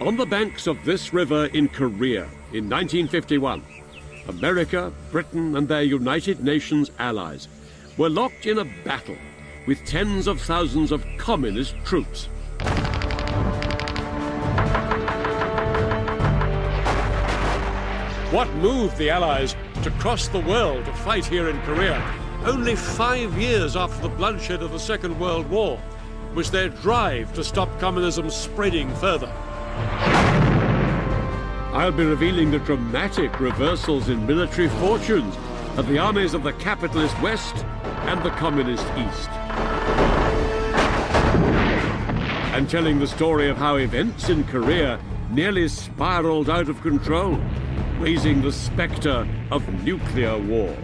On the banks of this river in Korea in 1951, America, Britain and their United Nations allies were locked in a battle with tens of thousands of communist troops. What moved the Allies to cross the world to fight here in Korea, only 5 years after the bloodshed of the Second World War, was their drive to stop communism spreading further. I'll be revealing the dramatic reversals in military fortunes of the armies of the capitalist West and the communist East. And telling the story of how events in Korea nearly spiraled out of control, raising the spectre of nuclear war.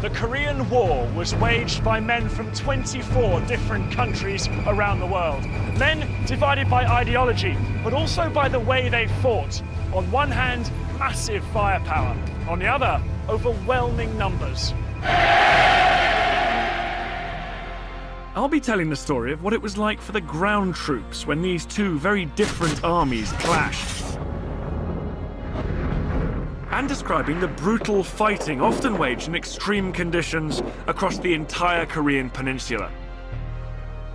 The Korean War was waged by men from 24 different countries around the world. Men divided by ideology, but also by the way they fought. On one hand, massive firepower. On the other, overwhelming numbers. I'll be telling the story of what it was like for the ground troops when these two very different armies clashed. And describing the brutal fighting often waged in extreme conditions across the entire Korean peninsula.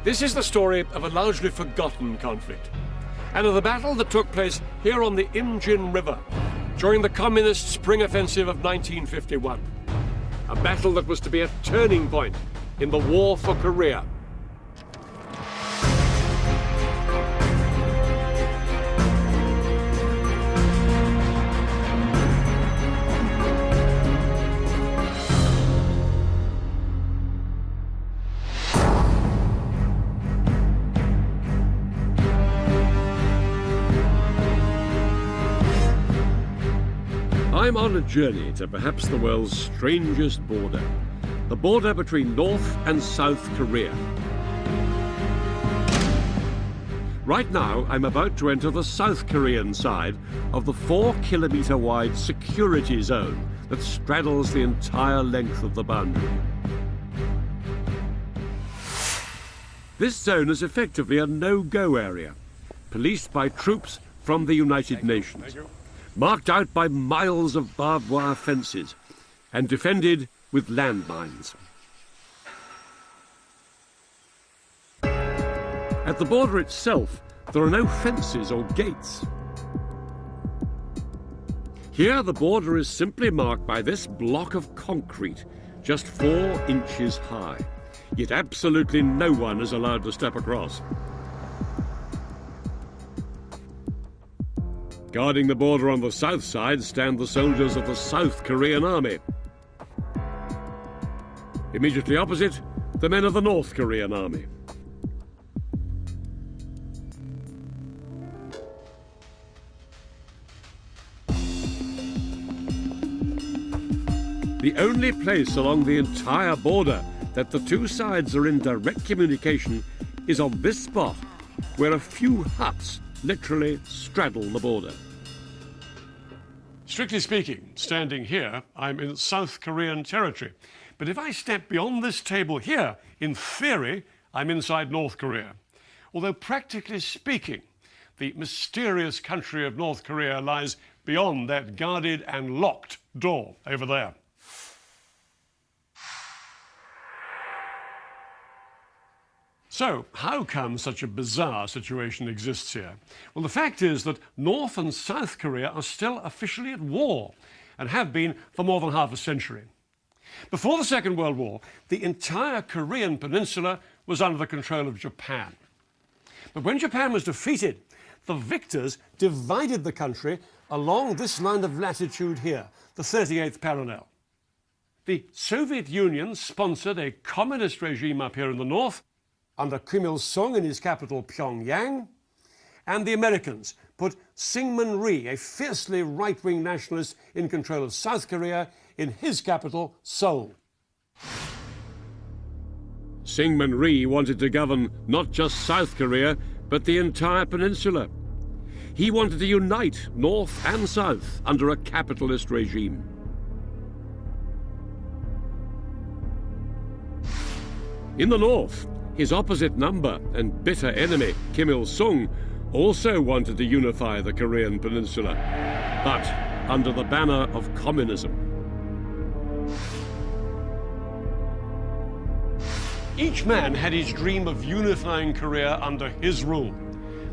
This is the story of a largely forgotten conflict, and of the battle that took place here on the Imjin River during the Communist Spring Offensive of 1951. A battle that was to be a turning point in the war for Korea. I'm on a journey to perhaps the world's strangest border, the border between North and South Korea. Right now, I'm about to enter the South Korean side of the 4-kilometer wide security zone that straddles the entire length of the boundary. This zone is effectively a no-go area, policed by troops from the United Nations. Marked out by miles of barbed wire fences and defended with landmines. At the border itself, there are no fences or gates. Here, the border is simply marked by this block of concrete, just 4 inches high. Yet absolutely no one is allowed to step across. Guarding the border on the south side stand the soldiers of the South Korean Army. Immediately opposite, the men of the North Korean Army. The only place along the entire border that the two sides are in direct communication is on this spot, where a few huts literally straddle the border. Strictly speaking, standing here, I'm in South Korean territory. But if I step beyond this table here, in theory, I'm inside North Korea. Although practically speaking, the mysterious country of North Korea lies beyond that guarded and locked door over there. So, how come such a bizarre situation exists here? Well, the fact is that North and South Korea are still officially at war, and have been for more than half a century. Before the Second World War, the entire Korean peninsula was under the control of Japan. But when Japan was defeated, the victors divided the country along this line of latitude here, the 38th parallel. The Soviet Union sponsored a communist regime up here in the north, under Kim Il-sung in his capital, Pyongyang, and the Americans put Syngman Rhee, a fiercely right-wing nationalist, in control of South Korea in his capital, Seoul. Syngman Rhee wanted to govern not just South Korea, but the entire peninsula. He wanted to unite North and South under a capitalist regime. In the north, His opposite number and bitter enemy, Kim Il-sung, also wanted to unify the Korean peninsula, but under the banner of communism. Each man had his dream of unifying Korea under his rule,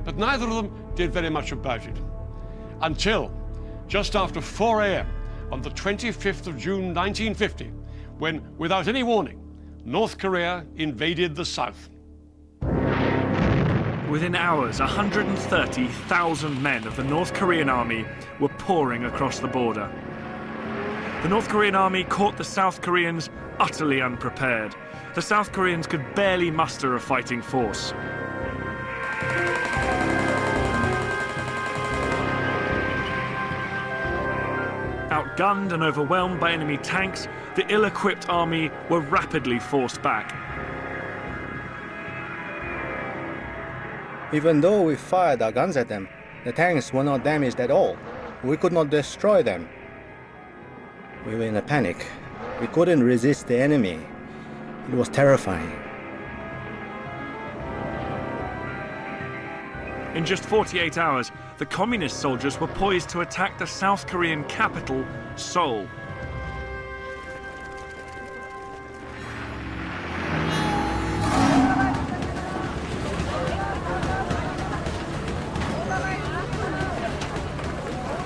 but neither of them did very much about it. Until just after 4 a.m. on the 25th of June 1950, when, without any warning, North Korea invaded the South. Within hours, 130,000 men of the North Korean army were pouring across the border. The North Korean army caught the South Koreans utterly unprepared. The South Koreans could barely muster a fighting force. Outgunned and overwhelmed by enemy tanks, the ill-equipped army were rapidly forced back. Even though we fired our guns at them, the tanks were not damaged at all. We could not destroy them. We were in a panic. We couldn't resist the enemy. It was terrifying. In just 48 hours, the communist soldiers were poised to attack the South Korean capital, Seoul.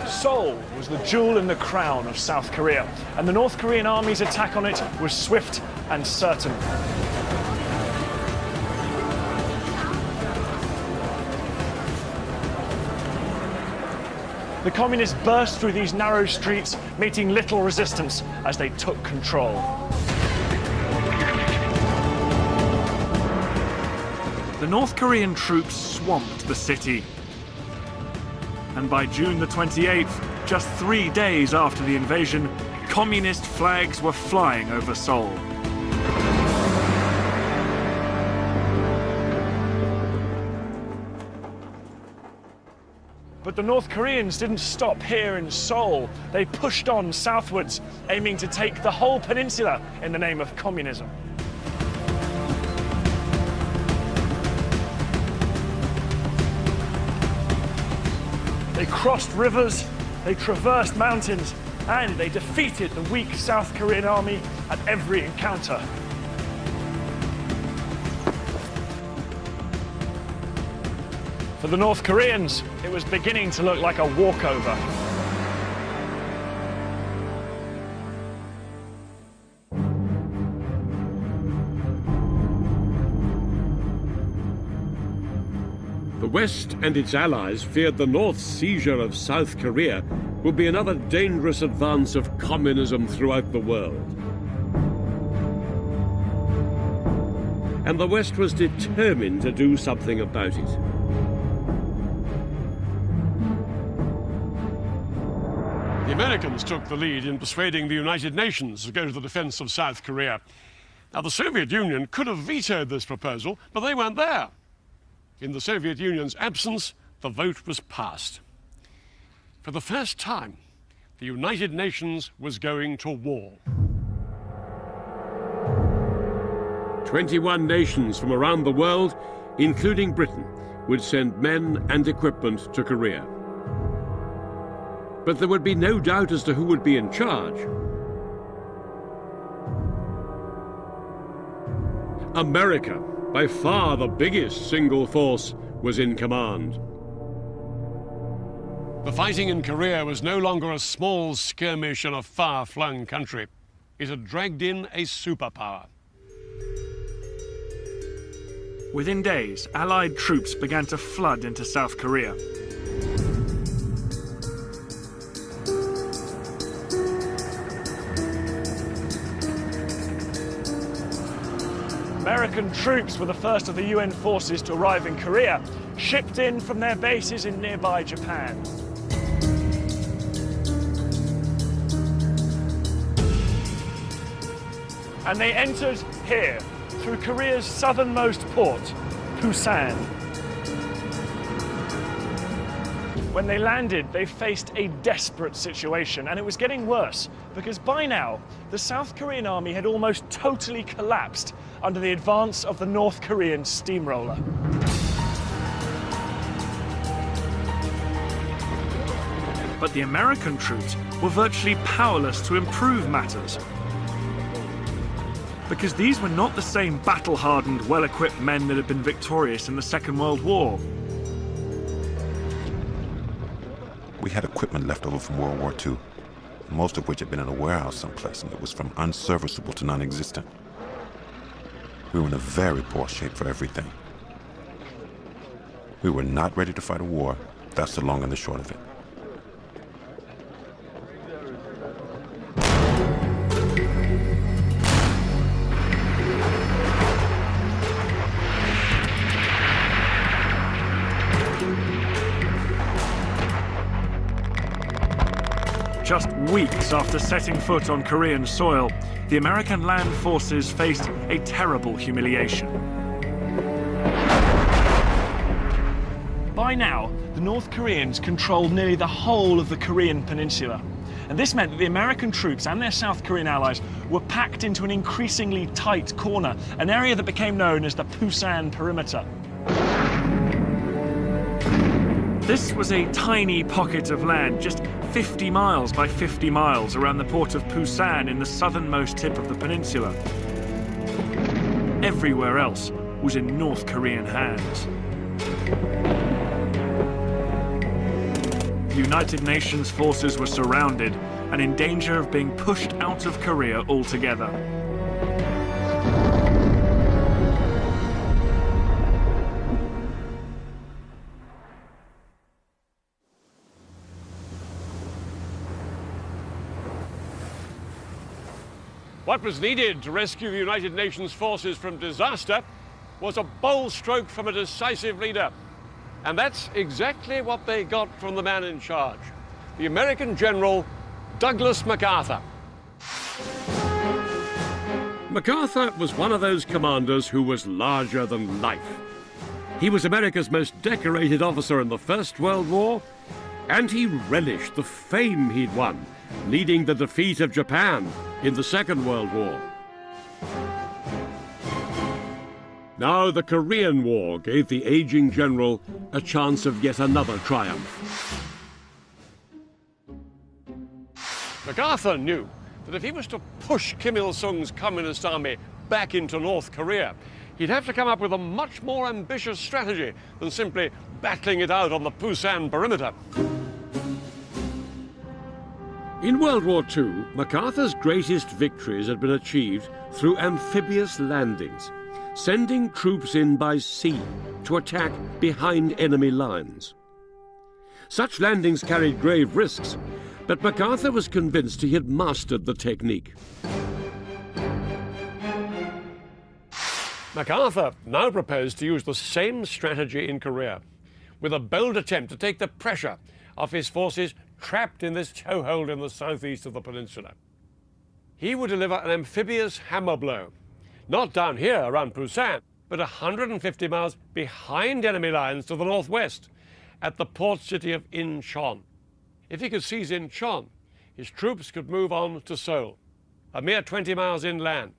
Seoul was the jewel in the crown of South Korea, and the North Korean army's attack on it was swift and certain. The communists burst through these narrow streets, meeting little resistance as they took control. The North Korean troops swamped the city. And by June the 28th, just 3 days after the invasion, communist flags were flying over Seoul. But the North Koreans didn't stop here in Seoul. They pushed on southwards, aiming to take the whole peninsula in the name of communism. They crossed rivers, they traversed mountains, and they defeated the weak South Korean army at every encounter. For the North Koreans, it was beginning to look like a walkover. The West and its allies feared the North's seizure of South Korea would be another dangerous advance of communism throughout the world. And the West was determined to do something about it. The Americans took the lead in persuading the United Nations to go to the defense of South Korea. Now, the Soviet Union could have vetoed this proposal, but they weren't there. In the Soviet Union's absence, the vote was passed. For the first time, the United Nations was going to war. 21 nations from around the world, including Britain, would send men and equipment to Korea. But there would be no doubt as to who would be in charge. America, by far the biggest single force, was in command. The fighting in Korea was no longer a small skirmish in a far-flung country. It had dragged in a superpower. Within days, Allied troops began to flood into South Korea. American troops were the first of the UN forces to arrive in Korea, shipped in from their bases in nearby Japan. And they entered here, through Korea's southernmost port, Busan. When they landed, they faced a desperate situation, and it was getting worse because by now, the South Korean army had almost totally collapsed under the advance of the North Korean steamroller. But the American troops were virtually powerless to improve matters, because these were not the same battle-hardened, well-equipped men that had been victorious in the Second World War. We had equipment left over from World War II, most of which had been in a warehouse someplace, and it was from unserviceable to non-existent. We were in a very poor shape for everything. We were not ready to fight a war. That's the long and the short of it. Just weeks after setting foot on Korean soil, the American land forces faced a terrible humiliation. By now, the North Koreans controlled nearly the whole of the Korean peninsula. And this meant that the American troops and their South Korean allies were packed into an increasingly tight corner, an area that became known as the Pusan Perimeter. This was a tiny pocket of land, just 50 miles by 50 miles around the port of Pusan in the southernmost tip of the peninsula. Everywhere else was in North Korean hands. The United Nations forces were surrounded and in danger of being pushed out of Korea altogether. What was needed to rescue the United Nations forces from disaster was a bold stroke from a decisive leader. And that's exactly what they got from the man in charge, the American General Douglas MacArthur. MacArthur was one of those commanders who was larger than life. He was America's most decorated officer in the First World War, and he relished the fame he'd won, leading the defeat of Japan in the Second World War. Now the Korean War gave the aging general a chance of yet another triumph. MacArthur knew that if he was to push Kim Il-sung's communist army back into North Korea, he'd have to come up with a much more ambitious strategy than simply battling it out on the Pusan perimeter. In World War II, MacArthur's greatest victories had been achieved through amphibious landings, sending troops in by sea to attack behind enemy lines. Such landings carried grave risks, but MacArthur was convinced he had mastered the technique. MacArthur now proposed to use the same strategy in Korea, with a bold attempt to take the pressure off his forces trapped in this chokehold in the southeast of the peninsula. He would deliver an amphibious hammer blow, not down here around Pusan, but 150 miles behind enemy lines to the northwest, at the port city of Incheon. If he could seize Incheon, his troops could move on to Seoul, a mere 20 miles inland,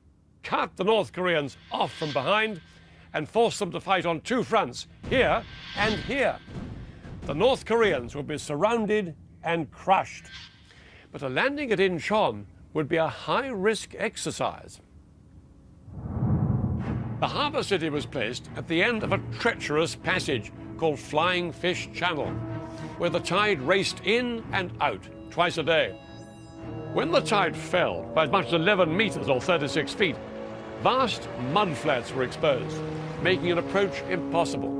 cut the North Koreans off from behind, and force them to fight on two fronts, here and here. The North Koreans would be surrounded and crushed. But a landing at Incheon would be a high-risk exercise. The harbour city was placed at the end of a treacherous passage called Flying Fish Channel, where the tide raced in and out twice a day. When the tide fell by as much as 11 meters or 36 feet, vast mudflats were exposed, making an approach impossible.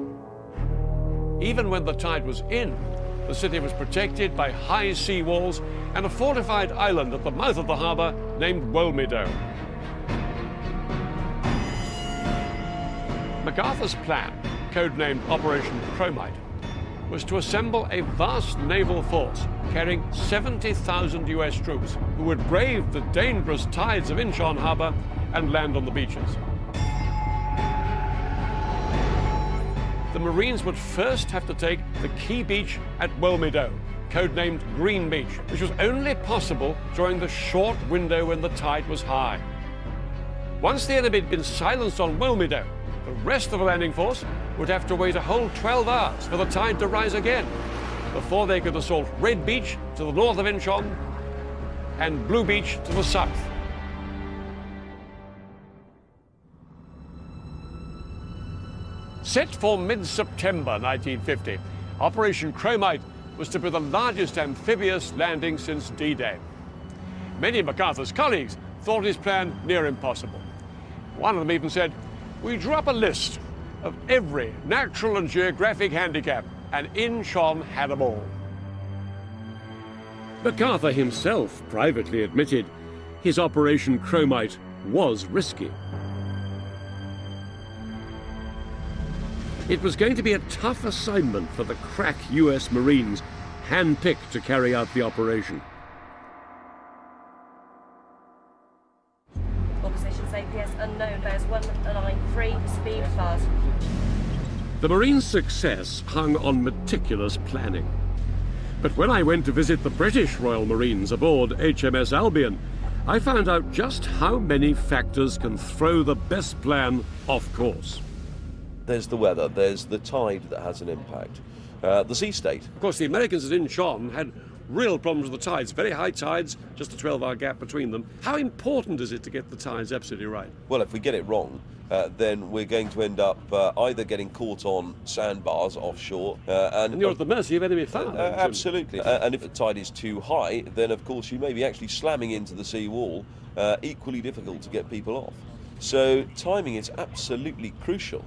Even when the tide was in, the city was protected by high sea walls and a fortified island at the mouth of the harbour named Wolmido. MacArthur's plan, codenamed Operation Chromite, was to assemble a vast naval force carrying 70,000 US troops who would brave the dangerous tides of Incheon harbour and land on the beaches. the Marines would first have to take the key beach at Wilmedo, codenamed Green Beach, which was only possible during the short window when the tide was high. Once the enemy had been silenced on Wilmedo, the rest of the landing force would have to wait a whole 12 hours for the tide to rise again before they could assault Red Beach to the north of Incheon and Blue Beach to the south. Set for mid-September 1950, Operation Chromite was to be the largest amphibious landing since D-Day. Many of MacArthur's colleagues thought his plan near impossible. One of them even said, "We drew up a list of every natural and geographic handicap, and Incheon had them all." MacArthur himself privately admitted his Operation Chromite was risky. It was going to be a tough assignment for the crack US Marines, hand-picked to carry out the operation. All positions APS unknown, bears 193, speed fast. The Marines' success hung on meticulous planning. But when I went to visit the British Royal Marines aboard HMS Albion, I found out just how many factors can throw the best plan off course. There's the weather, there's the tide that has an impact, the sea state. Of course, the Americans at Incheon had real problems with the tides, very high tides, just a 12-hour gap between them. How important is it to get the tides absolutely right? Well, if we get it wrong, then we're going to end up either getting caught on sandbars offshore. And you're at the mercy of enemy fire. Absolutely. And if the tide is too high, then of course you may be actually slamming into the sea wall, equally difficult to get people off. So timing is absolutely crucial.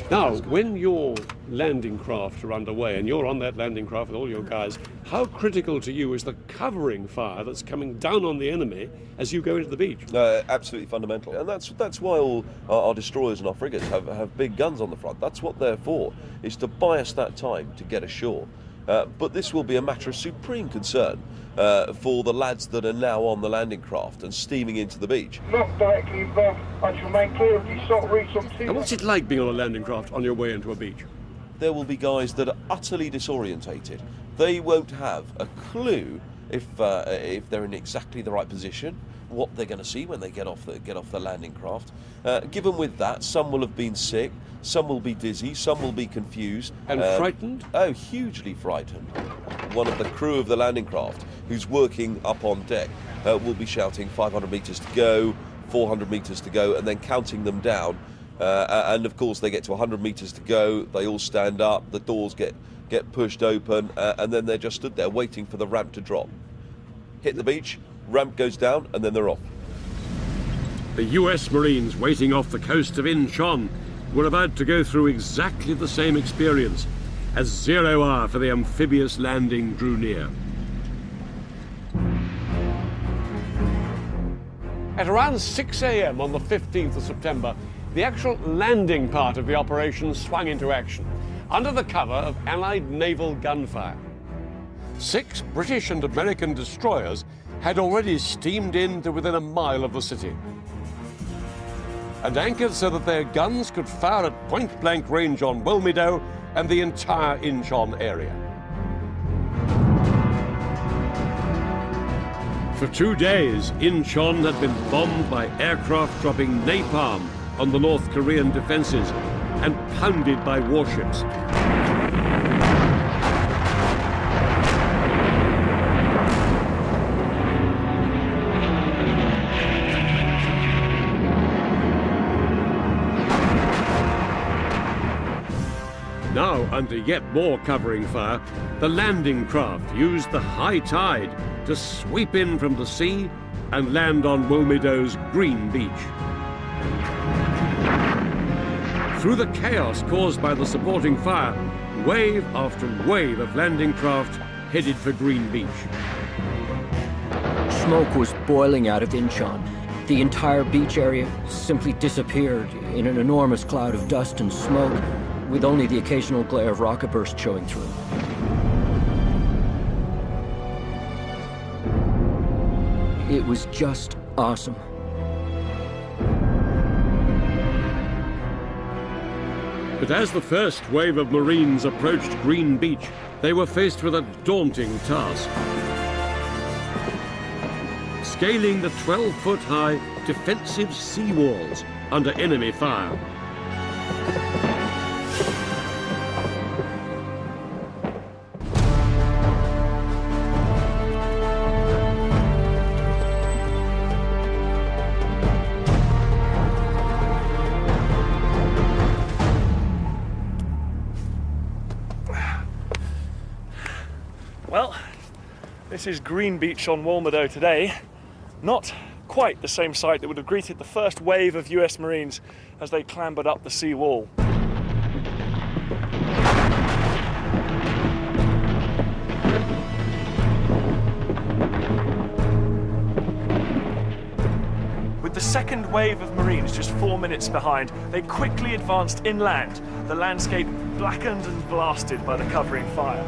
Now, when your landing craft are underway and you're on that landing craft with all your guys, how critical to you is the covering fire that's coming down on the enemy as you go into the beach? Absolutely fundamental. And that's why all our destroyers and our frigates have big guns on the front. That's what they're for, is to buy us that time to get ashore. But this will be a matter of supreme concern for the lads that are now on the landing craft and steaming into the beach. Not directly involved. I shall make clear if you stop reaching. And what's it like being on a landing craft on your way into a beach? There will be guys that are utterly disorientated. They won't have a clue if they're in exactly the right position, what they're going to see when they get off the landing craft. Given with that, some will have been sick, some will be dizzy, some will be confused. And frightened? Oh, hugely frightened. One of the crew of the landing craft, who's working up on deck, will be shouting 500 metres to go, 400 metres to go, and then counting them down. And of course they get to 100 metres to go, they all stand up, the doors get pushed open, and then they're just stood there waiting for the ramp to drop. Hit the beach, ramp goes down, and then they're off. The US Marines waiting off the coast of Incheon were about to go through exactly the same experience as 0 hour for the amphibious landing drew near. At around 6 a.m. on the 15th of September, the actual landing part of the operation swung into action, under the cover of Allied naval gunfire. 6 British and American destroyers had already steamed in to within a mile of the city, and anchored so that their guns could fire at point-blank range on Wilmedo and the entire Incheon area. For 2 days, Incheon had been bombed by aircraft dropping napalm on the North Korean defenses and pounded by warships. Now, under yet more covering fire, the landing craft used the high tide to sweep in from the sea and land on Wilmedo's Green Beach. Through the chaos caused by the supporting fire, wave after wave of landing craft headed for Green Beach. Smoke was boiling out of Incheon. The entire beach area simply disappeared in an enormous cloud of dust and smoke, with only the occasional glare of rocket burst showing through. It was just awesome. But as the first wave of Marines approached Green Beach, they were faced with a daunting task. Scaling the 12-foot-high defensive sea walls under enemy fire. Well, this is Green Beach on Walmedo today. Not quite the same sight that would have greeted the first wave of US Marines as they clambered up the sea wall. With the second wave of Marines just 4 minutes behind, they quickly advanced inland, the landscape blackened and blasted by the covering fire.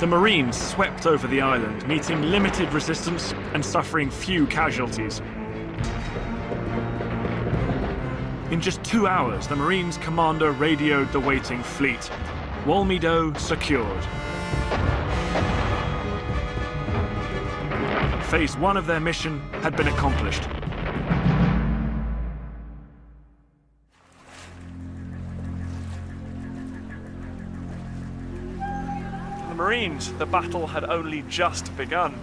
The Marines swept over the island, meeting limited resistance and suffering few casualties. In just 2 hours, the Marines' commander radioed the waiting fleet. Walmedo secured. Phase 1 of their mission had been accomplished. For the Marines, the battle had only just begun.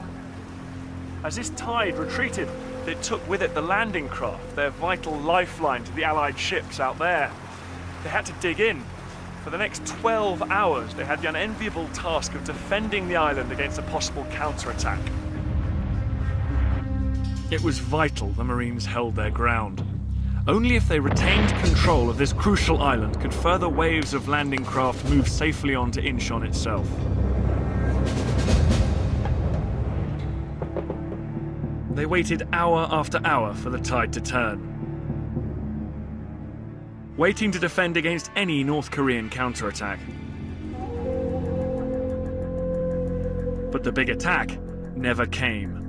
As this tide retreated, it took with it the landing craft, their vital lifeline to the Allied ships out there. They had to dig in. For the next 12 hours, they had the unenviable task of defending the island against a possible counterattack. It was vital the Marines held their ground. Only if they retained control of this crucial island could further waves of landing craft move safely onto Incheon itself. They waited hour after hour for the tide to turn, waiting to defend against any North Korean counterattack. But the big attack never came.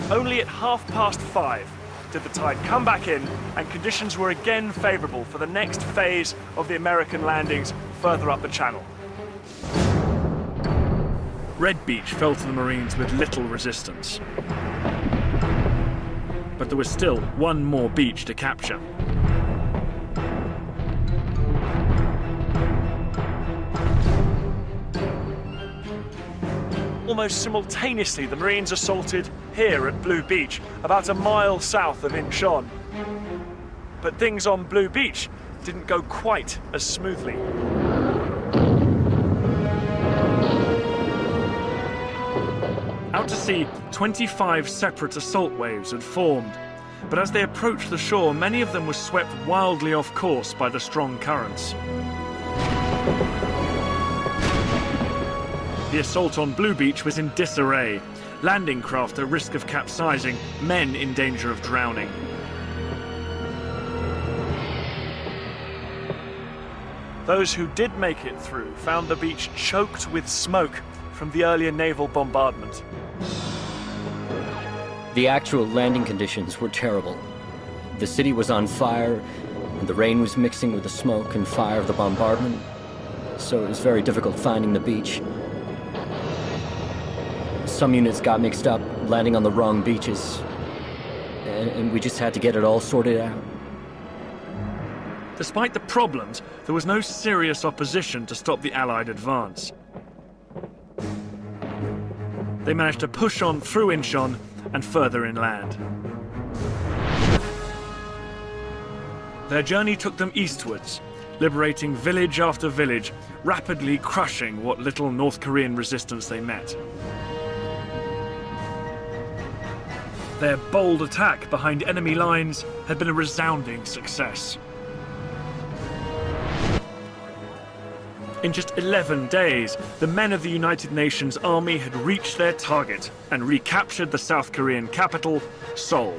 Only at 5:30 did the tide come back in, and conditions were again favourable for the next phase of the American landings further up the channel. Red Beach fell to the Marines with little resistance. But there was still one more beach to capture. Almost simultaneously, the Marines assaulted here at Blue Beach, about a mile south of Incheon. But things on Blue Beach didn't go quite as smoothly. Out to sea, 25 separate assault waves had formed. But as they approached the shore, many of them were swept wildly off course by the strong currents. The assault on Blue Beach was in disarray. Landing craft at risk of capsizing, men in danger of drowning. Those who did make it through found the beach choked with smoke from the earlier naval bombardment. The actual landing conditions were terrible. The city was on fire, and the rain was mixing with the smoke and fire of the bombardment, so it was very difficult finding the beach. Some units got mixed up, landing on the wrong beaches, and we just had to get it all sorted out. Despite the problems, there was no serious opposition to stop the Allied advance. They managed to push on through Incheon and further inland. Their journey took them eastwards, liberating village after village, rapidly crushing what little North Korean resistance they met. Their bold attack behind enemy lines had been a resounding success. In just 11 days, the men of the United Nations Army had reached their target and recaptured the South Korean capital, Seoul.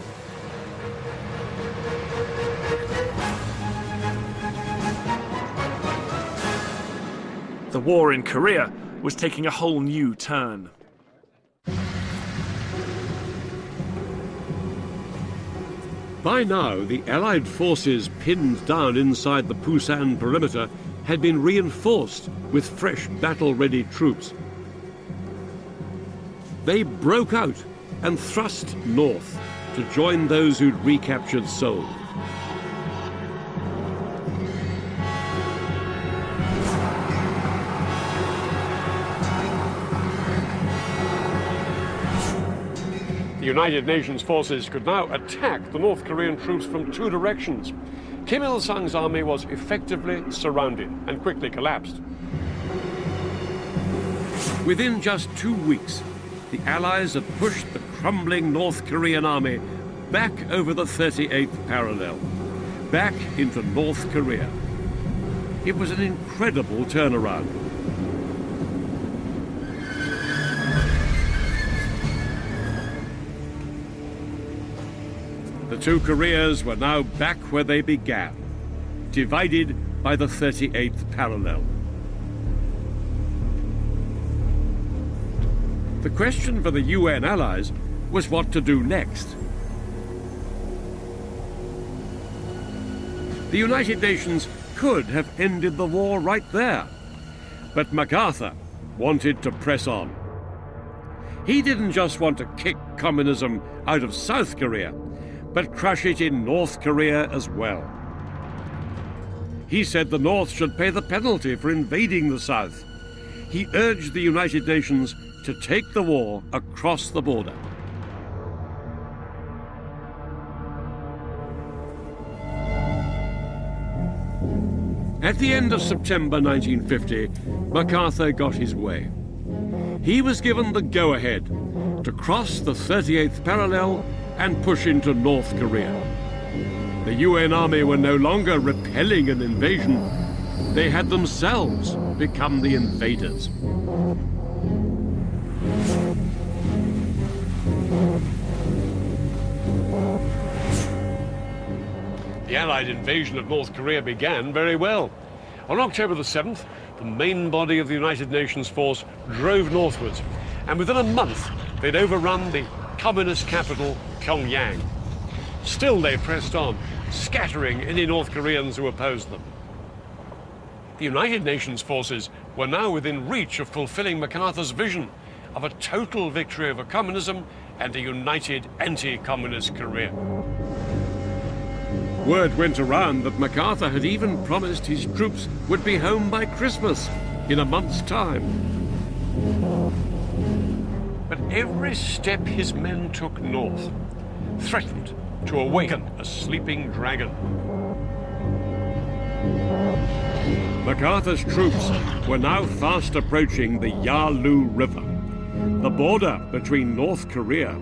The war in Korea was taking a whole new turn. By now, the Allied forces pinned down inside the Busan perimeter had been reinforced with fresh battle-ready troops. They broke out and thrust north to join those who'd recaptured Seoul. The United Nations forces could now attack the North Korean troops from two directions. Kim Il-sung's army was effectively surrounded and quickly collapsed. Within just 2 weeks, the Allies had pushed the crumbling North Korean army back over the 38th parallel, back into North Korea. It was an incredible turnaround. The two Koreas were now back where they began, divided by the 38th parallel. The question for the UN allies was what to do next. The United Nations could have ended the war right there, but MacArthur wanted to press on. He didn't just want to kick communism out of South Korea, but crush it in North Korea as well. He said the North should pay the penalty for invading the South. He urged the United Nations to take the war across the border. At the end of September 1950, MacArthur got his way. He was given the go-ahead to cross the 38th parallel and push into North Korea. The UN army were no longer repelling an invasion. They had themselves become the invaders. The Allied invasion of North Korea began very well. On October the 7th, the main body of the United Nations force drove northwards, and within a month they'd overrun the communist capital, Pyongyang. Still they pressed on, scattering any North Koreans who opposed them. The United Nations forces were now within reach of fulfilling MacArthur's vision of a total victory over communism and a united anti-communist Korea. Word went around that MacArthur had even promised his troops would be home by Christmas, in a month's time. But every step his men took north threatened to awaken a sleeping dragon. MacArthur's troops were now fast approaching the Yalu River, the border between North Korea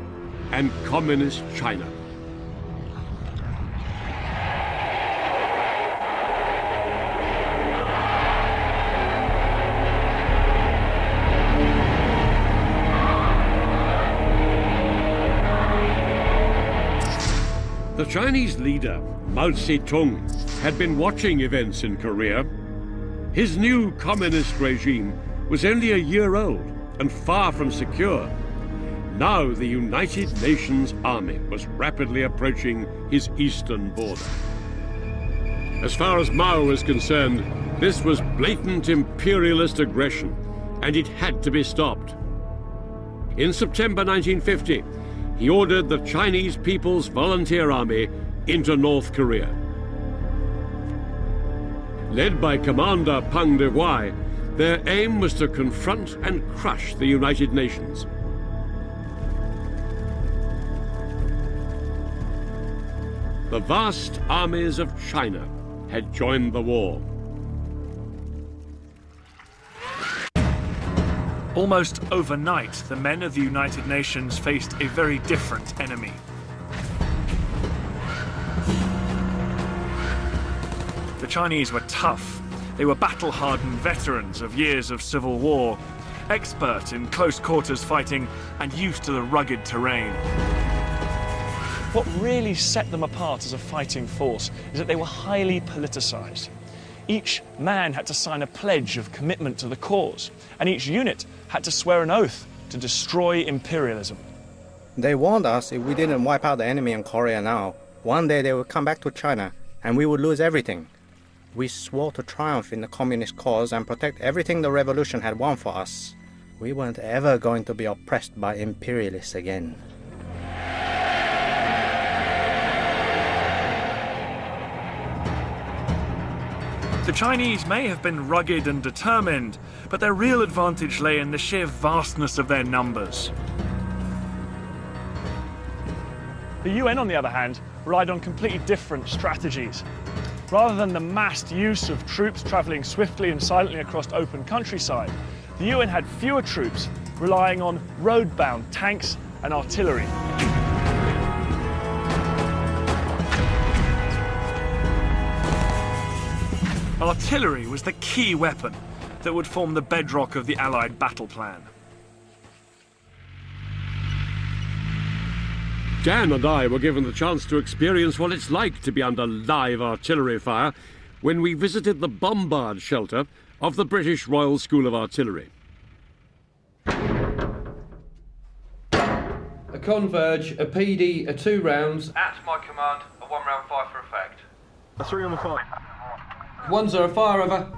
and Communist China. The Chinese leader, Mao Zedong, had been watching events in Korea. His new communist regime was only a year old and far from secure. Now the United Nations army was rapidly approaching his eastern border. As far as Mao was concerned, this was blatant imperialist aggression, and it had to be stopped. In September 1950, he ordered the Chinese People's Volunteer Army into North Korea. Led by Commander Pang De-wai, their aim was to confront and crush the United Nations. The vast armies of China had joined the war. Almost overnight, the men of the United Nations faced a very different enemy. The Chinese were tough. They were battle-hardened veterans of years of civil war, expert in close-quarters fighting and used to the rugged terrain. What really set them apart as a fighting force is that they were highly politicized. Each man had to sign a pledge of commitment to the cause, and each unit had to swear an oath to destroy imperialism. They warned us if we didn't wipe out the enemy in Korea now, One day they would come back to China and we would lose everything. We swore to triumph in the communist cause and protect everything the revolution had won for us. We weren't ever going to be oppressed by imperialists again. The Chinese may have been rugged and determined, but their real advantage lay in the sheer vastness of their numbers. The UN, on the other hand, relied on completely different strategies. Rather than the massed use of troops travelling swiftly and silently across open countryside, the UN had fewer troops, relying on road-bound tanks and artillery. Artillery was the key weapon that would form the bedrock of the Allied battle plan. Dan and I were given the chance to experience what it's like to be under live artillery fire when we visited the bombard shelter of the British Royal School of Artillery. A converge, a PD, a 2 rounds. At my command, a 1 round fire for effect. A 3 on the 5. 1 0, fire over.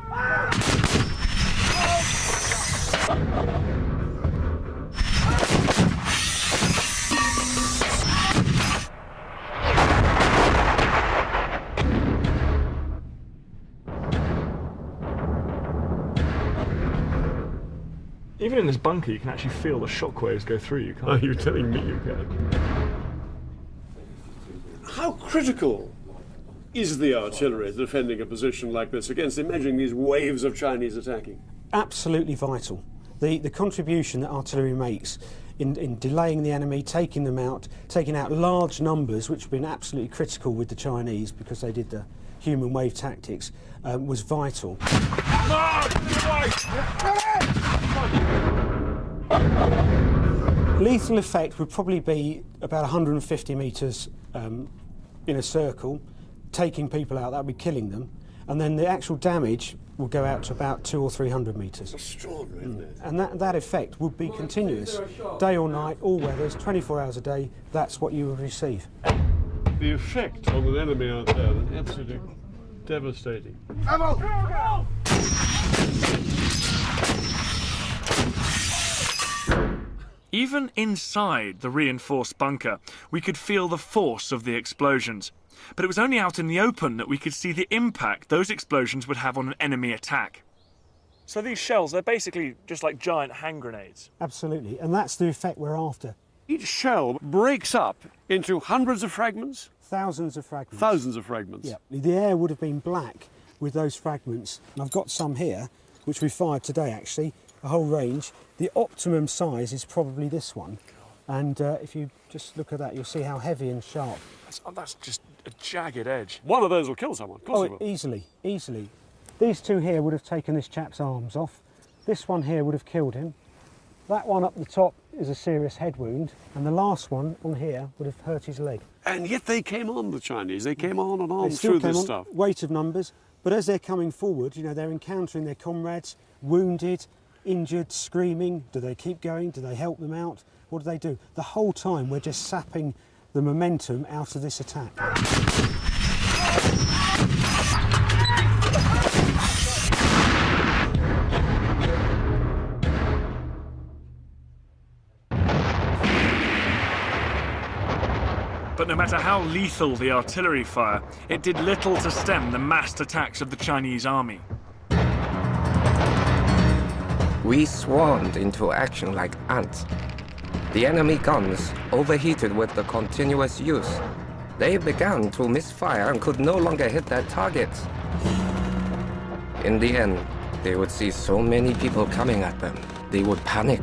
Even in this bunker, you can actually feel the shockwaves go through you, can't you? You're telling me you can. How critical is the artillery defending a position like this against, imagine these waves of Chinese attacking? Absolutely vital. The contribution that artillery makes in delaying the enemy, taking them out, taking out large numbers, which have been absolutely critical with the Chinese because they did the human wave tactics, was vital. Lethal effect would probably be about 150 metres in a circle, taking people out, that would be killing them, and then the actual damage will go out to about 200 or 300 metres. Extraordinary, isn't it? And that effect would be continuous, day or night, all weathers, 24 hours a day, that's what you would receive. The effect on an enemy out there is absolutely devastating. Even inside the reinforced bunker, we could feel the force of the explosions. But it was only out in the open that we could see the impact those explosions would have on an enemy attack. So these shells, they're basically just like giant hand grenades. Absolutely, and that's the effect we're after. Each shell breaks up into hundreds of fragments? Thousands of fragments. Thousands of fragments. Yeah, the air would have been black with those fragments. And I've got some here, which we fired today actually, a whole range. The optimum size is probably this one. And if you just look at that, you'll see how heavy and sharp. That's just a jagged edge. One of those will kill someone, of course it will. Easily, easily. These two here would have taken this chap's arms off. This one here would have killed him. That one up the top is a serious head wound. And the last one on here would have hurt his leg. And yet they came on, the Chinese. They came on and on through this stuff. Weight of numbers. But as they're coming forward, you know, they're encountering their comrades, wounded, injured, screaming. Do they keep going? Do they help them out? What do they do? The whole time we're just sapping the momentum out of this attack. But no matter how lethal the artillery fire, it did little to stem the massed attacks of the Chinese army. We swarmed into action like ants. The enemy guns overheated with the continuous use. They began to misfire and could no longer hit their targets. In the end, they would see so many people coming at them, they would panic.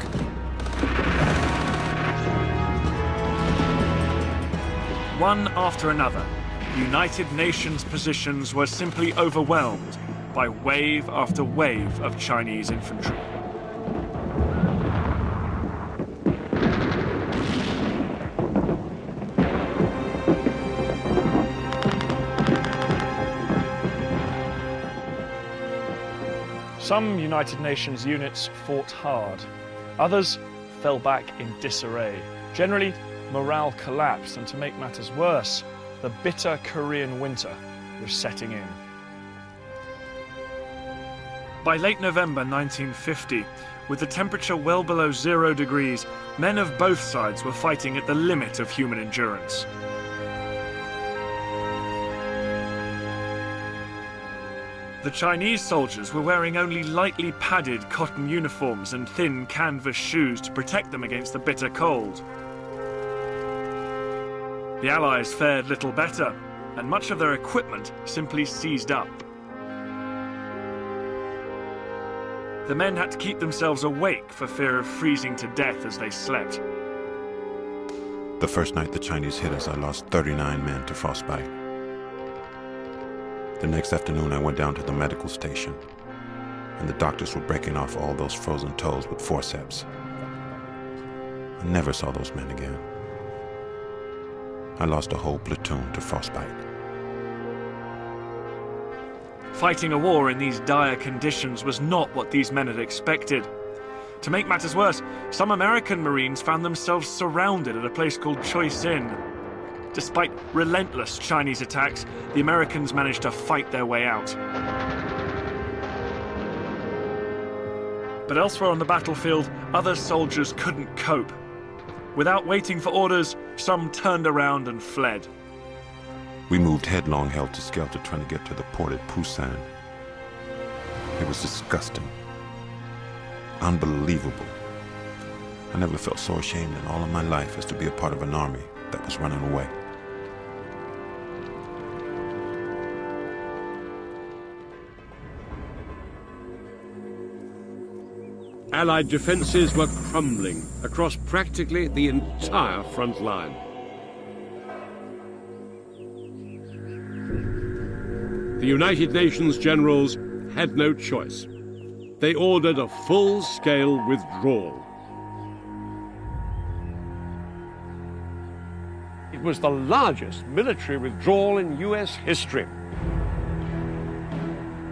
One after another, United Nations positions were simply overwhelmed by wave after wave of Chinese infantry. Some United Nations units fought hard. Others fell back in disarray. Generally, morale collapsed, and to make matters worse, the bitter Korean winter was setting in. By late November 1950, with the temperature well below 0 degrees, men of both sides were fighting at the limit of human endurance. The Chinese soldiers were wearing only lightly padded cotton uniforms and thin canvas shoes to protect them against the bitter cold. The Allies fared little better, and much of their equipment simply seized up. The men had to keep themselves awake for fear of freezing to death as they slept. The first night the Chinese hit us, I lost 39 men to frostbite. The next afternoon, I went down to the medical station, and the doctors were breaking off all those frozen toes with forceps. I never saw those men again. I lost a whole platoon to frostbite. Fighting a war in these dire conditions was not what these men had expected. To make matters worse, some American Marines found themselves surrounded at a place called Choi Sin. Despite relentless Chinese attacks, the Americans managed to fight their way out. But elsewhere on the battlefield, other soldiers couldn't cope. Without waiting for orders, some turned around and fled. We moved headlong, helter-skelter, trying to get to the port at Busan. It was disgusting. Unbelievable. I never felt so ashamed in all of my life as to be a part of an army that was running away. Allied defences were crumbling across practically the entire front line. The United Nations generals had no choice. They ordered a full-scale withdrawal. It was the largest military withdrawal in US history.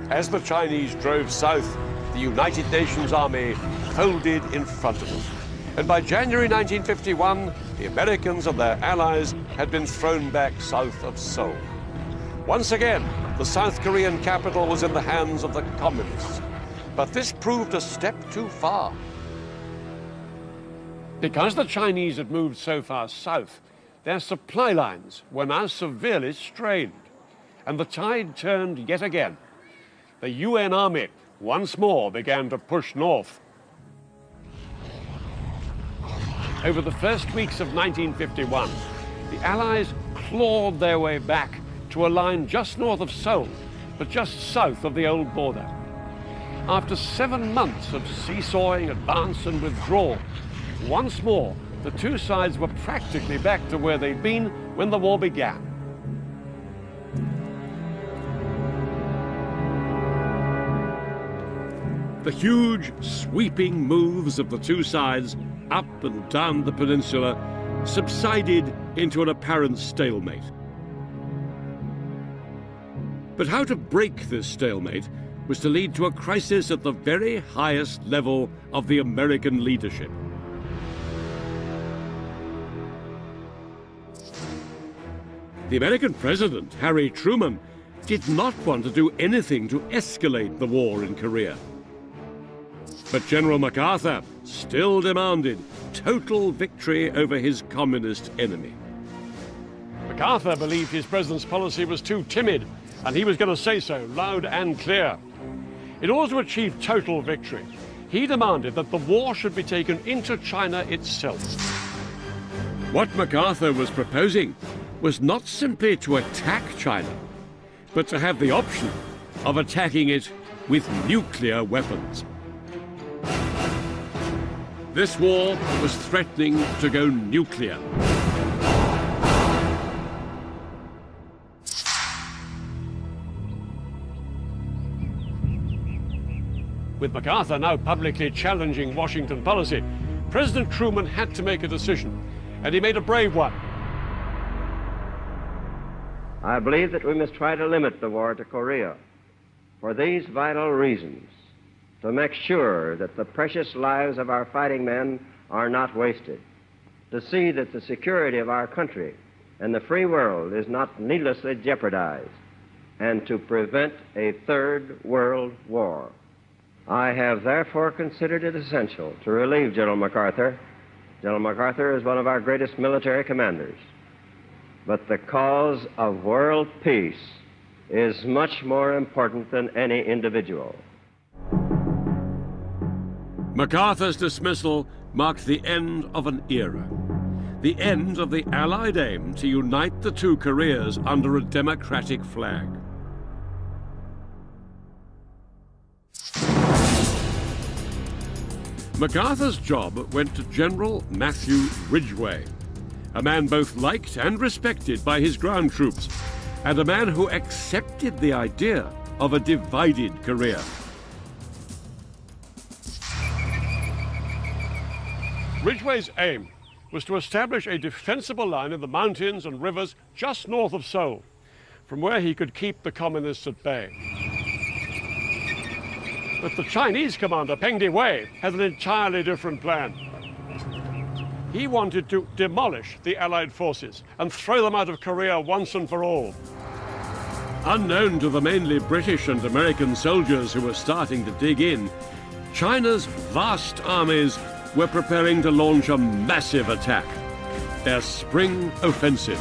As the Chinese drove south, the United Nations Army folded in front of them. And by January 1951, the Americans and their allies had been thrown back south of Seoul. Once again, the South Korean capital was in the hands of the communists. But this proved a step too far. Because the Chinese had moved so far south, their supply lines were now severely strained. And the tide turned yet again. The UN Army once more began to push north. Over the first weeks of 1951, the Allies clawed their way back to a line just north of Seoul, but just south of the old border. After 7 months of seesawing, advance and withdrawal, once more the two sides were practically back to where they'd been when the war began. The huge, sweeping moves of the two sides up and down the peninsula subsided into an apparent stalemate. But how to break this stalemate was to lead to a crisis at the very highest level of the American leadership. The American president, Harry Truman, did not want to do anything to escalate the war in Korea. But General MacArthur still demanded total victory over his communist enemy. MacArthur believed his president's policy was too timid, and he was going to say so loud and clear. In order to achieve total victory, he demanded that the war should be taken into China itself. What MacArthur was proposing was not simply to attack China, but to have the option of attacking it with nuclear weapons. This war was threatening to go nuclear. With MacArthur now publicly challenging Washington policy, President Truman had to make a decision, and he made a brave one. I believe that we must try to limit the war to Korea for these vital reasons: to make sure that the precious lives of our fighting men are not wasted, to see that the security of our country and the free world is not needlessly jeopardized, and to prevent a third world war. I have therefore considered it essential to relieve General MacArthur. General MacArthur is one of our greatest military commanders. But the cause of world peace is much more important than any individual. MacArthur's dismissal marked the end of an era. The end of the Allied aim to unite the two Koreas under a democratic flag. MacArthur's job went to General Matthew Ridgway, a man both liked and respected by his ground troops, and a man who accepted the idea of a divided Korea. Ridgway's aim was to establish a defensible line in the mountains and rivers just north of Seoul, from where he could keep the communists at bay. But the Chinese commander, Peng Dehuai, had an entirely different plan. He wanted to demolish the Allied forces and throw them out of Korea once and for all. Unknown to the mainly British and American soldiers who were starting to dig in, China's vast armies were preparing to launch a massive attack, their spring offensive.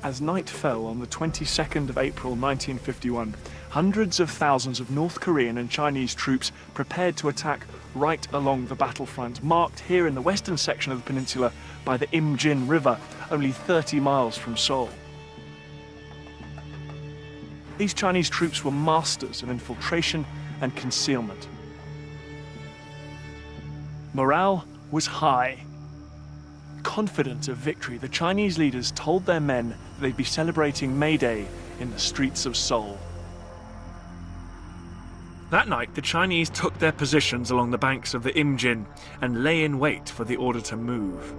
As night fell on the 22nd of April 1951, hundreds of thousands of North Korean and Chinese troops prepared to attack right along the battlefront, marked here in the western section of the peninsula by the Imjin River, only 30 miles from Seoul. These Chinese troops were masters of infiltration and concealment. Morale was high. Confident of victory, the Chinese leaders told their men they'd be celebrating May Day in the streets of Seoul. That night, the Chinese took their positions along the banks of the Imjin and lay in wait for the order to move.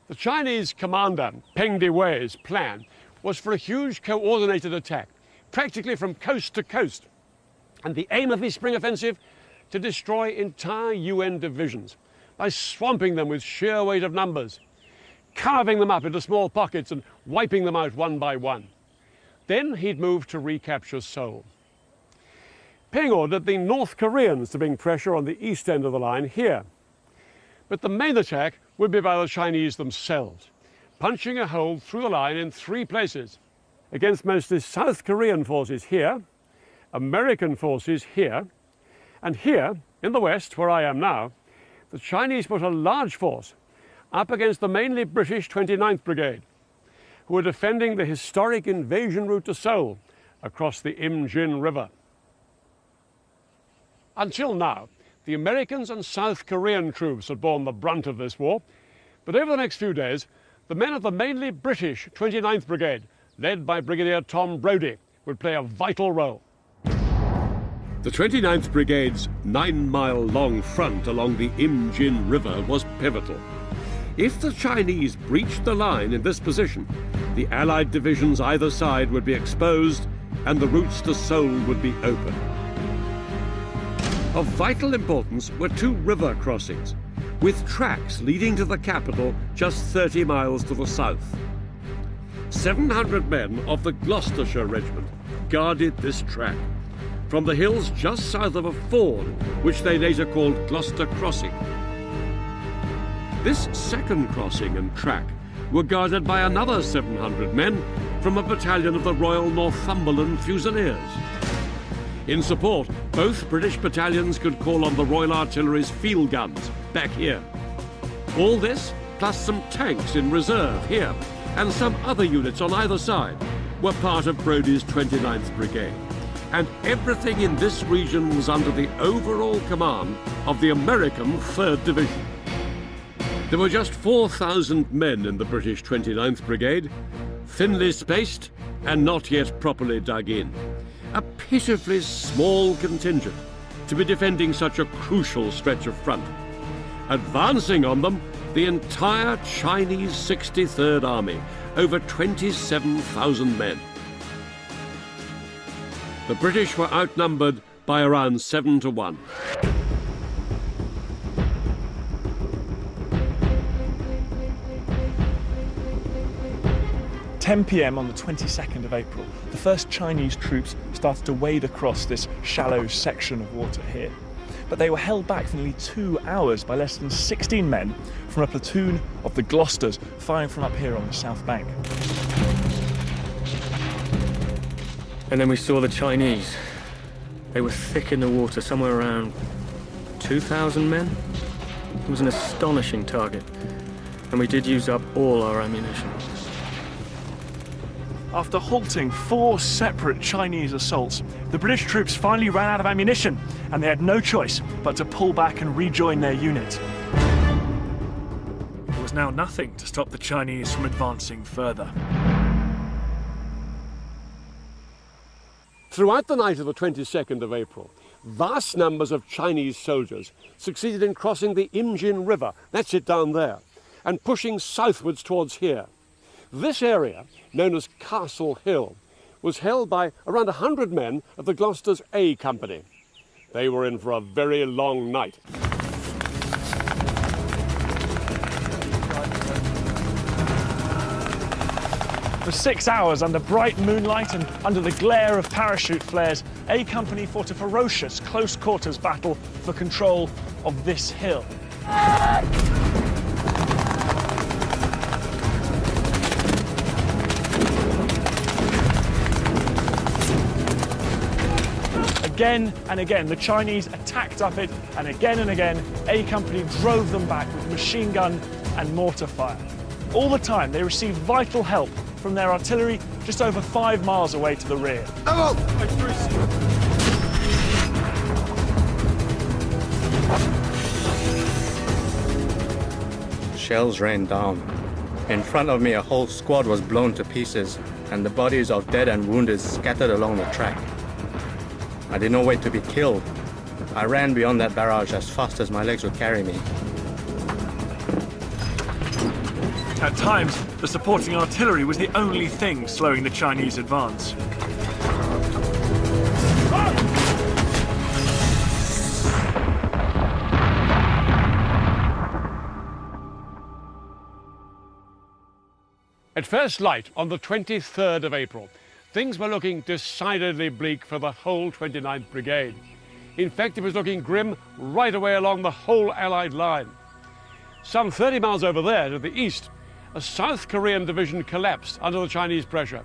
The Chinese commander, Peng Dehuai's plan was for a huge coordinated attack, practically from coast to coast. And the aim of his spring offensive, to destroy entire UN divisions by swamping them with sheer weight of numbers, carving them up into small pockets and wiping them out one by one. Then he'd move to recapture Seoul. Peng ordered the North Koreans to bring pressure on the east end of the line here. But the main attack would be by the Chinese themselves, punching a hole through the line in 3 places, against mostly South Korean forces here, American forces here, and here, in the west, where I am now, the Chinese put a large force up against the mainly British 29th Brigade, who were defending the historic invasion route to Seoul across the Imjin River. Until now, the Americans and South Korean troops had borne the brunt of this war, but over the next few days, the men of the mainly British 29th Brigade, led by Brigadier Tom Brodie, would play a vital role. The 29th Brigade's 9-mile-long front along the Imjin River was pivotal. If the Chinese breached the line in this position, the Allied divisions either side would be exposed and the routes to Seoul would be open. Of vital importance were 2 river crossings, with tracks leading to the capital just 30 miles to the south. 700 men of the Gloucestershire Regiment guarded this track, from the hills just south of a ford, which they later called Gloucester Crossing. This second crossing and track were guarded by another 700 men from a battalion of the Royal Northumberland Fusiliers. In support, both British battalions could call on the Royal Artillery's field guns back here. All this, plus some tanks in reserve here, and some other units on either side, were part of Brodie's 29th Brigade. and everything in this region was under the overall command of the American 3rd Division. There were just 4,000 men in the British 29th Brigade, thinly spaced and not yet properly dug in. A pitifully small contingent to be defending such a crucial stretch of front. Advancing on them, the entire Chinese 63rd Army, over 27,000 men. The British were outnumbered by around 7 to 1. At 10 p.m. on the 22nd of April, the first Chinese troops started to wade across this shallow section of water here. But they were held back for nearly 2 hours by less than 16 men from a platoon of the Gloucesters firing from up here on the south bank. And then we saw the Chinese. They were thick in the water, somewhere around 2,000 men. It was an astonishing target, and we did use up all our ammunition. After halting 4 separate Chinese assaults, the British troops finally ran out of ammunition, and they had no choice but to pull back and rejoin their unit. There was now nothing to stop the Chinese from advancing further. Throughout the night of the 22nd of April, vast numbers of Chinese soldiers succeeded in crossing the Imjin River, that's it down there, and pushing southwards towards here. This area, known as Castle Hill, was held by around 100 men of the Gloucester's A Company. They were in for a very long night. For 6 hours, under bright moonlight and under the glare of parachute flares, A Company fought a ferocious close-quarters battle for control of this hill. Again and again, the Chinese attacked up it, and again, A Company drove them back with machine gun and mortar fire. All the time, they received vital help from their artillery just over 5 miles away to the rear. Shells rained down. In front of me, a whole squad was blown to pieces, and the bodies of dead and wounded scattered along the track. I did not wait to be killed. I ran beyond that barrage as fast as my legs would carry me. At times, the supporting artillery was the only thing slowing the Chinese advance. At first light, on the 23rd of April, things were looking decidedly bleak for the whole 29th Brigade. In fact, it was looking grim right away along the whole Allied line. Some 30 miles over there to the east, a South Korean division collapsed under the Chinese pressure,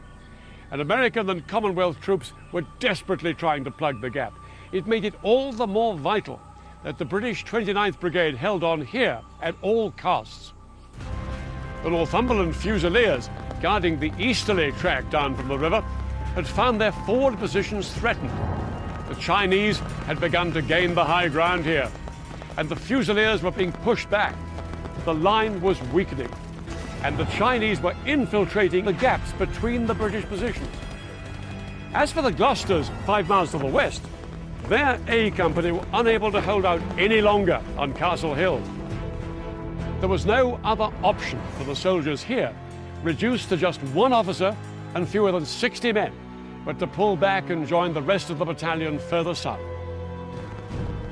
and American and Commonwealth troops were desperately trying to plug the gap. It made it all the more vital that the British 29th Brigade held on here at all costs. The Northumberland Fusiliers, guarding the easterly track down from the river, had found their forward positions threatened. The Chinese had begun to gain the high ground here, and the Fusiliers were being pushed back. The line was weakening, and the Chinese were infiltrating the gaps between the British positions. As for the Gloucesters, 5 miles to the west, their A Company were unable to hold out any longer on Castle Hill. There was no other option for the soldiers here, reduced to just 1 officer and fewer than 60 men, but to pull back and join the rest of the battalion further south.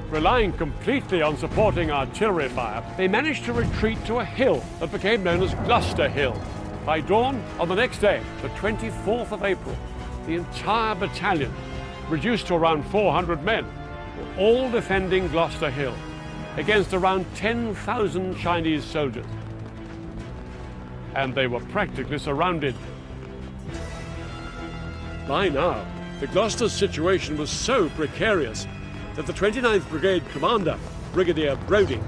Relying completely on supporting artillery fire, they managed to retreat to a hill that became known as Gloucester Hill. By dawn on the next day, the 24th of April, the entire battalion, reduced to around 400 men, were all defending Gloucester Hill against around 10,000 Chinese soldiers. And they were practically surrounded. By now, the Gloucester's situation was so precarious that the 29th Brigade commander, Brigadier Brodie,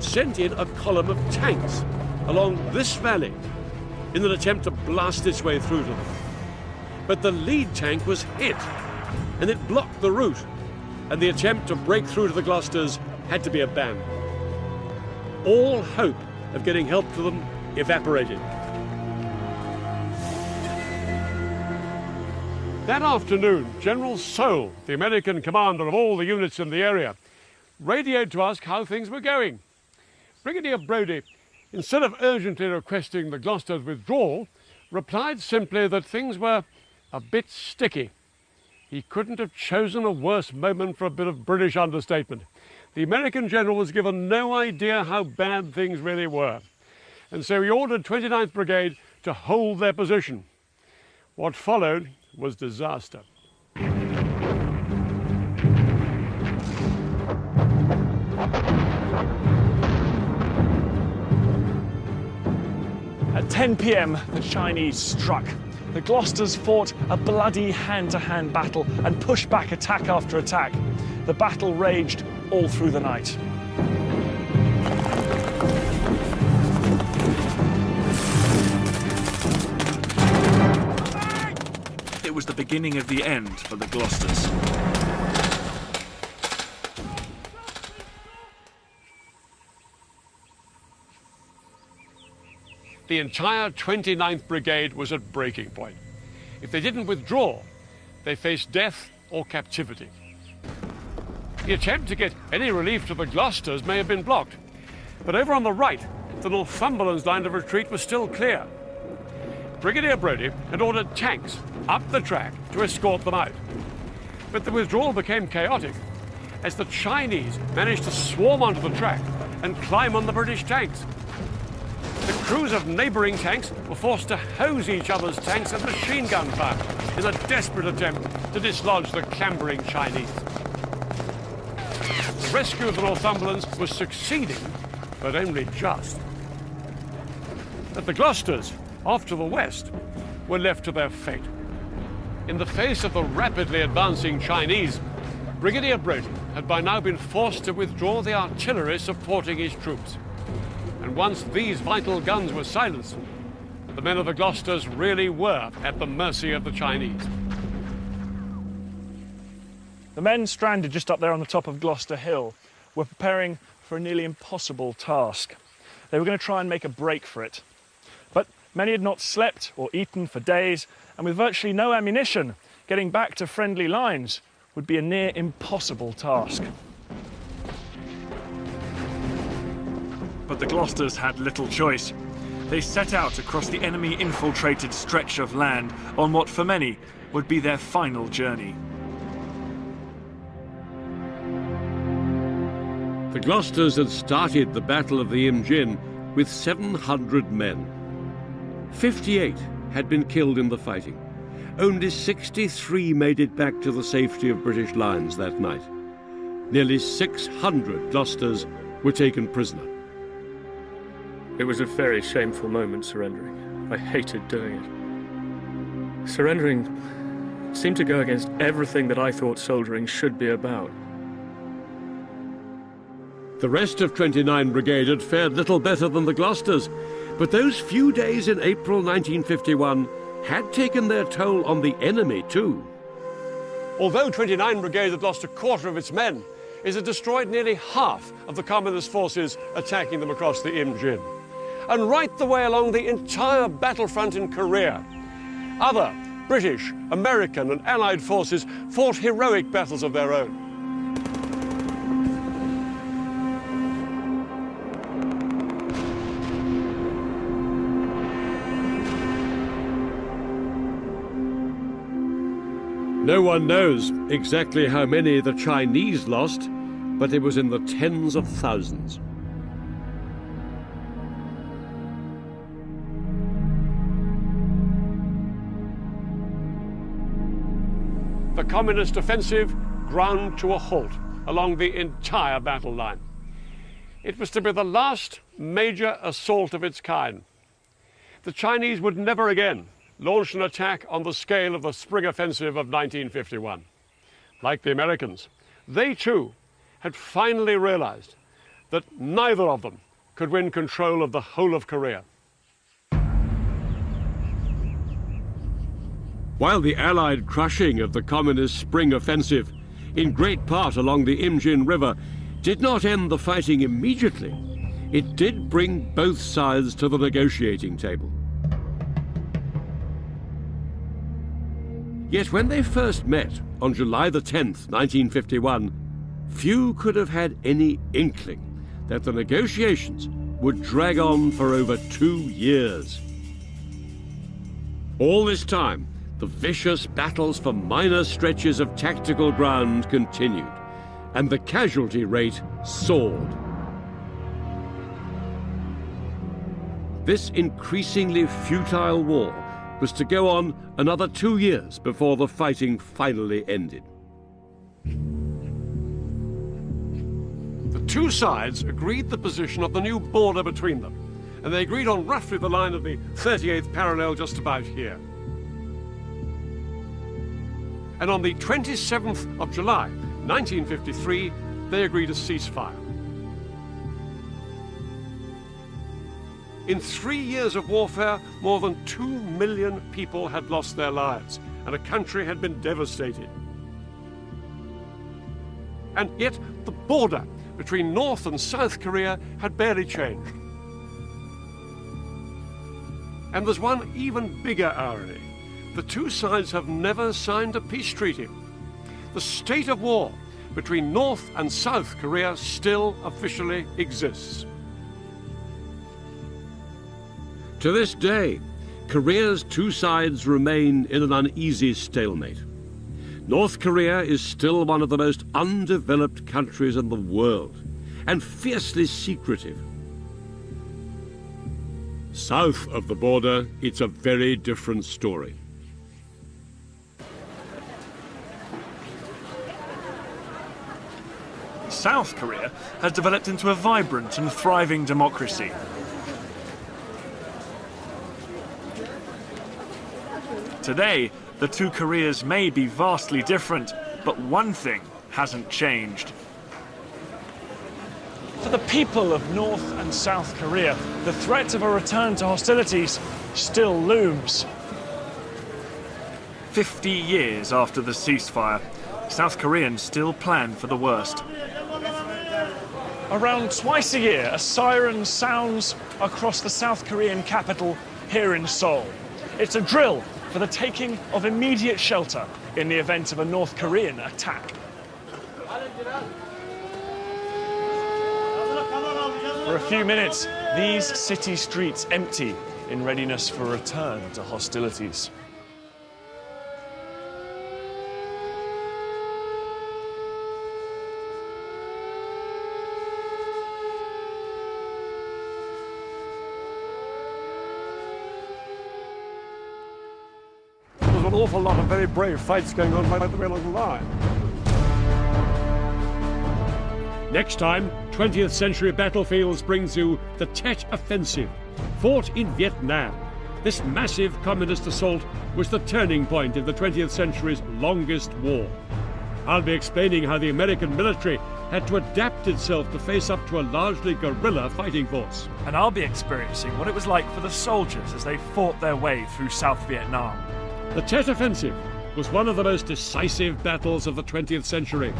sent in a column of tanks along this valley in an attempt to blast its way through to them. But the lead tank was hit, and it blocked the route, and the attempt to break through to the Gloucesters had to be abandoned. All hope of getting help to them evaporated. That afternoon, General Seoul, the American commander of all the units in the area, radioed to ask how things were going. Brigadier Brodie, instead of urgently requesting the Gloucester's withdrawal, replied simply that things were a bit sticky. He couldn't have chosen a worse moment for a bit of British understatement. The American general was given no idea how bad things really were, and so he ordered 29th Brigade to hold their position. What followed was disaster. At 10 p.m, the Chinese struck. The Gloucesters fought a bloody hand-to-hand battle and pushed back attack after attack. The battle raged all through the night. It was the beginning of the end for the Gloucesters. The entire 29th Brigade was at breaking point. If they didn't withdraw, they faced death or captivity. The attempt to get any relief to the Gloucesters may have been blocked, but over on the right, the Northumberland's line of retreat was still clear. Brigadier Brodie had ordered tanks up the track to escort them out. But the withdrawal became chaotic as the Chinese managed to swarm onto the track and climb on the British tanks. The crews of neighbouring tanks were forced to hose each other's tanks at machine gun fire in a desperate attempt to dislodge the clambering Chinese. The rescue of the Northumberlands was succeeding, but only just. But the Gloucesters, off to the west, were left to their fate. In the face of the rapidly advancing Chinese, Brigadier Brodie had by now been forced to withdraw the artillery supporting his troops. And once these vital guns were silenced, the men of the Gloucesters really were at the mercy of the Chinese. The men stranded just up there on the top of Gloucester Hill were preparing for a nearly impossible task. They were going to try and make a break for it. But many had not slept or eaten for days, and with virtually no ammunition, getting back to friendly lines would be a near impossible task. But the Gloucesters had little choice. They set out across the enemy-infiltrated stretch of land on what for many would be their final journey. The Gloucesters had started the Battle of the Imjin with 700 men. 58 had been killed in the fighting. Only 63 made it back to the safety of British lines that night. Nearly 600 Gloucesters were taken prisoner. It was a very shameful moment, surrendering. I hated doing it. Surrendering seemed to go against everything that I thought soldiering should be about. The rest of 29 Brigade had fared little better than the Gloucesters, but those few days in April 1951 had taken their toll on the enemy too. Although 29 Brigade had lost a quarter of its men, it had destroyed nearly half of the Communist forces attacking them across the Imjin. And right the way along the entire battlefront in Korea, other British, American and Allied forces fought heroic battles of their own. No one knows exactly how many the Chinese lost, but it was in the tens of thousands. The Communist offensive ground to a halt along the entire battle line. It was to be the last major assault of its kind. The Chinese would never again launch an attack on the scale of the Spring Offensive of 1951. Like the Americans, they too had finally realized that neither of them could win control of the whole of Korea. While the Allied crushing of the Communist Spring Offensive, in great part along the Imjin River, did not end the fighting immediately, it did bring both sides to the negotiating table. Yet when they first met on July the 10th, 1951, few could have had any inkling that the negotiations would drag on for over 2 years. All this time, the vicious battles for minor stretches of tactical ground continued, and the casualty rate soared. This increasingly futile war was to go on another 2 years before the fighting finally ended. The two sides agreed the position of the new border between them, and they agreed on roughly the line of the 38th parallel just about here. And on the 27th of July, 1953, they agreed a ceasefire. In 3 years of warfare, more than 2 million people had lost their lives, and a country had been devastated. And yet, the border between North and South Korea had barely changed. And there's one even bigger irony. The two sides have never signed a peace treaty. The state of war between North and South Korea still officially exists. To this day, Korea's two sides remain in an uneasy stalemate. North Korea is still one of the most undeveloped countries in the world, and fiercely secretive. South of the border, it's a very different story. South Korea has developed into a vibrant and thriving democracy. Today, the two Koreas may be vastly different, but one thing hasn't changed. For the people of North and South Korea, the threat of a return to hostilities still looms. 50 years after the ceasefire, South Koreans still plan for the worst. Around twice a year, a siren sounds across the South Korean capital here in Seoul. It's a drill for the taking of immediate shelter in the event of a North Korean attack. For a few minutes, these city streets empty in readiness for a return to hostilities. There's an awful lot of very brave fights going on right the way along the line. Next time, 20th century battlefields brings you the Tet Offensive, fought in Vietnam. This massive communist assault was the turning point in the 20th century's longest war. I'll be explaining how the American military had to adapt itself to face up to a largely guerrilla fighting force. And I'll be experiencing what it was like for the soldiers as they fought their way through South Vietnam. The Tet Offensive was one of the most decisive battles of the 20th century.